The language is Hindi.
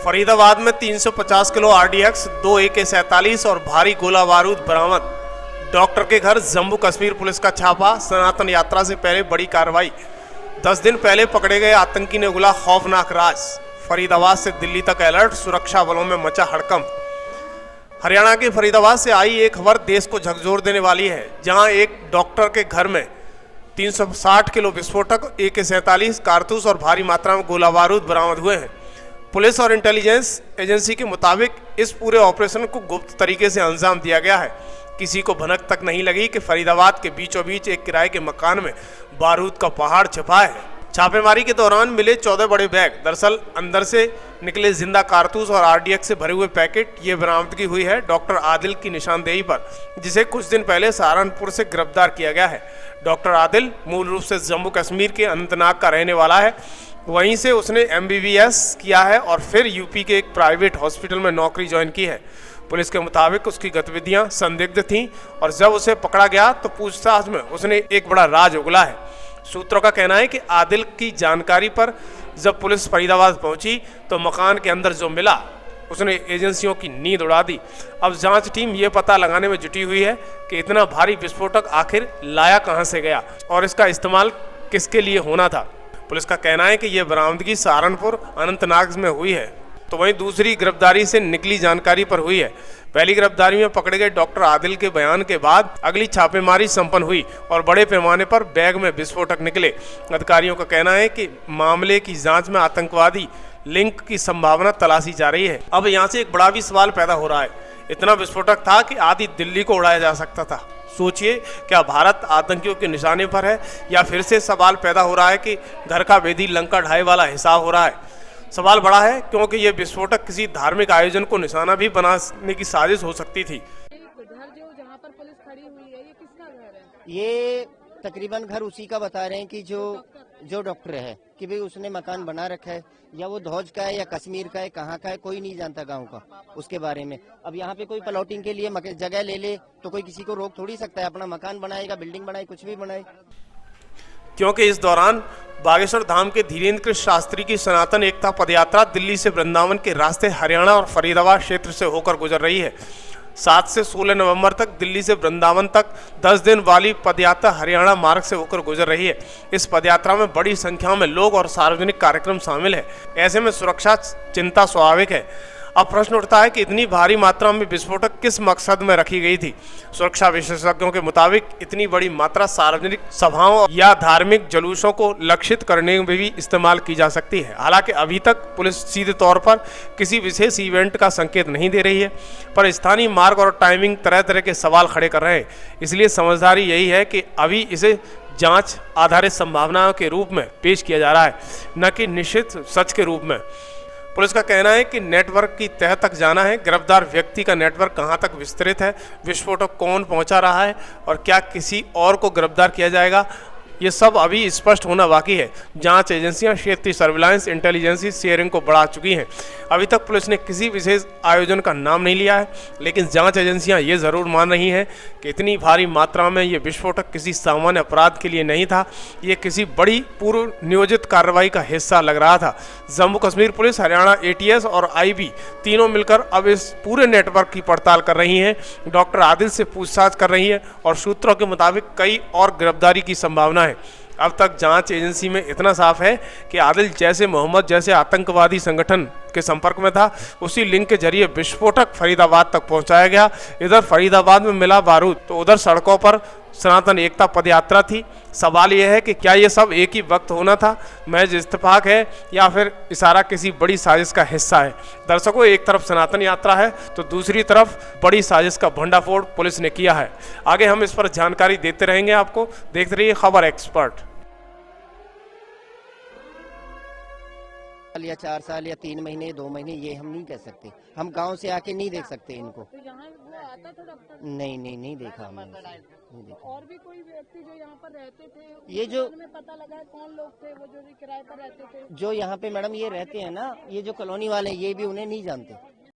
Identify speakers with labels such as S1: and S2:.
S1: फरीदाबाद में 350 किलो आरडीएक्स, 2 AK-47 और भारी गोला बारूद बरामद। डॉक्टर के घर जम्मू कश्मीर पुलिस का छापा। सनातन यात्रा से पहले बड़ी कार्रवाई। 10 दिन पहले पकड़े गए आतंकी ने उगला खौफनाक राज। फरीदाबाद से दिल्ली तक अलर्ट, सुरक्षा बलों में मचा हड़कंप। हरियाणा के फरीदाबाद से आई एक खबर देश को झकझोर देने वाली है, जहां एक डॉक्टर के घर में 360 किलो विस्फोटक, AK-47 कारतूस और भारी मात्रा में गोला बारूद बरामद हुए हैं। पुलिस और इंटेलिजेंस एजेंसी के मुताबिक इस पूरे ऑपरेशन को गुप्त तरीके से अंजाम दिया गया है। किसी को भनक तक नहीं लगी कि फरीदाबाद के बीचों बीच एक किराए के मकान में बारूद का पहाड़ छिपा है। छापेमारी के दौरान मिले 14 बड़े बैग, दरअसल अंदर से निकले जिंदा कारतूस और आरडीएक्स से भरे हुए पैकेट। ये बरामदगी हुई है डॉक्टर आदिल की निशानदेही पर, जिसे कुछ दिन पहले सहारनपुर से गिरफ्तार किया गया है। डॉक्टर आदिल मूल रूप से जम्मू कश्मीर के अनंतनाग का रहने वाला है। वहीं से उसने MBBS किया है और फिर यूपी के एक प्राइवेट हॉस्पिटल में नौकरी ज्वाइन की है। पुलिस के मुताबिक उसकी गतिविधियां संदिग्ध थीं और जब उसे पकड़ा गया तो पूछताछ में उसने एक बड़ा राज उगला है। सूत्रों का कहना है कि आदिल की जानकारी पर जब पुलिस फरीदाबाद पहुंची तो मकान के अंदर जो मिला उसने एजेंसियों की नींद उड़ा दी। अब जांच टीम ये पता लगाने में जुटी हुई है कि इतना भारी विस्फोटक आखिर लाया कहां से गया और इसका इस्तेमाल किसके लिए होना था। पुलिस का कहना है कि यह बरामदगी सहारनपुर अनंतनाग में हुई है, तो वहीं दूसरी गिरफ्तारी से निकली जानकारी पर हुई है। पहली गिरफ्तारी में पकड़े गए डॉक्टर आदिल के बयान के बाद अगली छापेमारी संपन्न हुई और बड़े पैमाने पर बैग में विस्फोटक निकले। अधिकारियों का कहना है कि मामले की जांच में आतंकवादी लिंक की संभावना तलाशी जा रही है। अब यहाँ से एक बड़ा भी सवाल पैदा हो रहा है, इतना विस्फोटक था कि आधी दिल्ली को उड़ाया जा सकता था। सोचिए, क्या भारत आतंकियों के निशाने पर है या फिर से सवाल पैदा हो रहा है कि घर का भेदी लंका ढाई वाला हिसाब हो रहा है। सवाल बड़ा है क्योंकि ये विस्फोटक किसी धार्मिक आयोजन को निशाना भी बनाने की साजिश हो सकती थी।
S2: घर जो जहाँ पर पुलिस खड़ी हुई है, ये किसका घर है?
S3: ये तकरीबन घर उसी का बता रहे हैं कि जो डॉक्टर है कि भाई उसने मकान बना रखा है, या वो धौज का है या कश्मीर का है, कहाँ का है कोई नहीं जानता गांव का उसके बारे में। अब यहाँ पे कोई प्लॉटिंग के लिए जगह ले ले तो कोई किसी को रोक थोड़ी सकता है, अपना मकान बनाएगा, बिल्डिंग बनाए, कुछ भी बनाए।
S1: क्योंकि इस दौरान बागेश्वर धाम के धीरेन्द्र कृष्ण शास्त्री की सनातन एकता पदयात्रा दिल्ली से वृंदावन के रास्ते हरियाणा और फरीदाबाद क्षेत्र से होकर गुजर रही है। 7 से 16 नवंबर तक दिल्ली से वृंदावन तक 10 दिन वाली पदयात्रा हरियाणा मार्ग से होकर गुजर रही है। इस पदयात्रा में बड़ी संख्या में लोग और सार्वजनिक कार्यक्रम शामिल है। ऐसे में सुरक्षा चिंता स्वाभाविक है। अब प्रश्न उठता है कि इतनी भारी मात्रा में विस्फोटक किस मकसद में रखी गई थी। सुरक्षा विशेषज्ञों के मुताबिक इतनी बड़ी मात्रा सार्वजनिक सभाओं या धार्मिक जुलूसों को लक्षित करने में भी इस्तेमाल की जा सकती है। हालांकि अभी तक पुलिस सीधे तौर पर किसी विशेष इवेंट का संकेत नहीं दे रही है, पर स्थानीय मार्ग और टाइमिंग तरह तरह के सवाल खड़े कर रहे हैं। इसलिए समझदारी यही है कि अभी इसे जांच आधारित संभावनाओं के रूप में पेश किया जा रहा है, न कि निश्चित सच के रूप में। पुलिस का कहना है कि नेटवर्क की तह तक जाना है। गिरफ्तार व्यक्ति का नेटवर्क कहां तक विस्तृत है, विस्फोटक कौन पहुंचा रहा है और क्या किसी और को गिरफ्तार किया जाएगा, ये सब अभी स्पष्ट होना बाकी है। जांच एजेंसियां क्षेत्रीय सर्विलांस इंटेलिजेंस शेयरिंग को बढ़ा चुकी हैं। अभी तक पुलिस ने किसी विशेष आयोजन का नाम नहीं लिया है, लेकिन जांच एजेंसियां ये ज़रूर मान रही हैं कि इतनी भारी मात्रा में ये विस्फोटक किसी सामान्य अपराध के लिए नहीं था, ये किसी बड़ी पूर्व नियोजित कार्रवाई का हिस्सा लग रहा था। जम्मू कश्मीर पुलिस, हरियाणा ATS और IB तीनों मिलकर अब इस पूरे नेटवर्क की पड़ताल कर रही हैं। डॉक्टर आदिल से पूछताछ कर रही है और सूत्रों के मुताबिक कई और गिरफ्तारी की संभावना है। अब तक जांच एजेंसी में इतना साफ है कि आदिल जैसे मोहम्मद जैसे आतंकवादी संगठन के संपर्क में था, उसी लिंक के जरिए विस्फोटक फरीदाबाद तक पहुंचाया गया। इधर फरीदाबाद में मिला बारूद तो उधर सड़कों पर सनातन एकता पदयात्रा थी। सवाल यह है कि क्या ये सब एक ही वक्त होना था, महज इत्तेफाक है या फिर इशारा किसी बड़ी साजिश का हिस्सा है। दर्शकों, एक तरफ सनातन यात्रा है तो दूसरी तरफ बड़ी साजिश का भंडाफोड़ पुलिस ने किया है। आगे हम इस पर जानकारी देते रहेंगे आपको। देखते रहिए खबर एक्सपर्ट।
S3: या 4 साल या 3 महीने 2 महीने ये हम नहीं कह सकते। हम गांव से आके नहीं देख सकते इनको।
S2: तो यहाँ वो आता था डॉक्टर?
S3: नहीं देखा हमने, नहीं देखा।
S2: और भी कोई व्यक्ति जो यहाँ पर रहते थे,
S3: ये जो
S2: में पता लगा है कौन लोग थे वो जो किराए पर रहते थे?
S3: जो यहाँ पे मैडम ये रहते हैं ना, ये जो कॉलोनी वाले, ये भी उन्हें नहीं जानते।